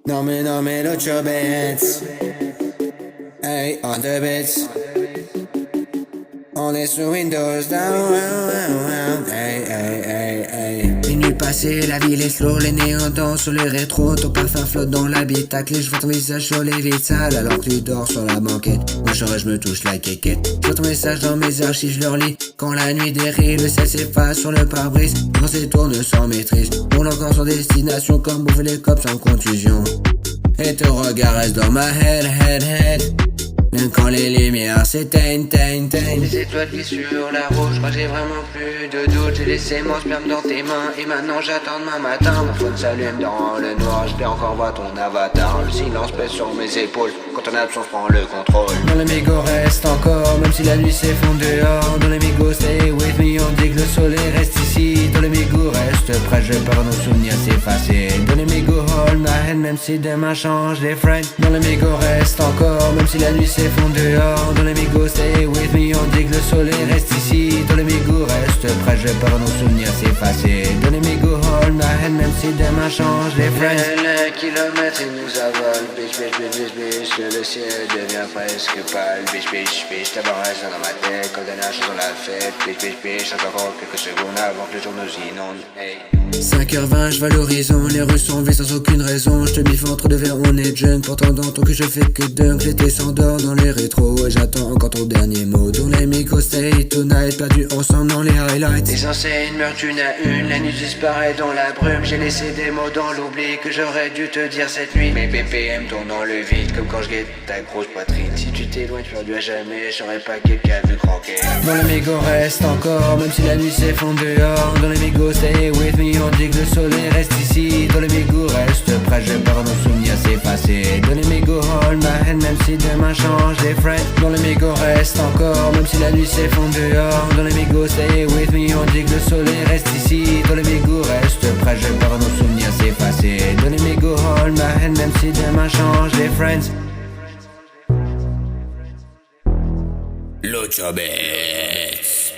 Non mais l'autre bête. Hey, on the bits. On est sur Windows down. Hey. Minuit passé, la ville est slow, les néons dansent sur les rétros, ton parfum flotte dans l'habitacle. Je vois ton visage sur les vitres sales alors que tu dors sur la banquette. Moi je me touche la quéquette. Je vois ton message dans mes archives, je le relis. Quand la nuit dérive, le ciel s'efface sur le pare-brise. Pensée tourne sans maîtrise. Roule encore sur destination comme bouffer les cops sans contusion. Et ton regard reste dans ma head. Même quand les lumières s'éteignent. Les étoiles glissent sur la route, je crois que j'ai vraiment plus de doute. J'ai laissé mon sperme dans tes mains et maintenant j'attends demain matin. Mon phone s'allume dans le noir, j'espère encore voir ton avatar. Le silence pèse sur mes épaules, quand ton absence prend le contrôle. Dans le mégot reste encore, même si la nuit s'effondre dehors. Dans le mégot stay with me, on dit que le soleil reste ici. Dans le mégot reste près, je pars nos souvenirs s'effacer. Dans le mégot hold my hand, même si demain change les friends. Dans le mégot reste encore, même si la nuit s'effondre dehors. Dans le mégot stay with me, on dit que le soleil reste ici. Dans le mégot reste près, je pars nos souvenirs s'effacer. Dans le mégot hold my hand, même si demain change les friends. Les kilomètres ils nous avalent, bitch, que le ciel devient presque pâle. Bitch, t'as raison dans ma tête, quand dernière chose on l'a fait. Bitch, encore quelques secondes avant que le jour nous inonde. Hey. 5h20, je vois l'horizon, les rues sont vides sans aucune raison. Je te biffe entre deux verres, on est junk. Pourtant dans ton cul je fais que dunk. L'été s'endort dans les rétros et j'attends encore ton dernier mot. Dans les micros stay tonight, perdu ensemble dans les highlights. Les enseignes meurent une à une, la nuit disparaît dans la brume. J'ai laissé des mots dans l'oubli que j'aurais dû te dire cette nuit. Mes BPM tournent dans le vide comme quand je guette ta grosse poitrine. Si tu t'éloignes, tu perdu à jamais, j'aurais pas quelqu'un vu croquer. Dans le mégot reste encore, même si la nuit s'effondre dehors. Dans le mégot stay with me, on dit que le soleil reste ici. Dans le mégot reste près, je pars nos souvenirs s'effacer. Dans le mégot hold my hand, même si demain change les friends. Dans le mégot reste encore, même si la nuit s'effondre dehors. Dans le mégot stay with me, on dit que le soleil reste ici. Dans le mégot reste près, je pars nos souvenirs s'effacer. Dans le mégot hold my hand, même si demain change les friends. Lucho Beats.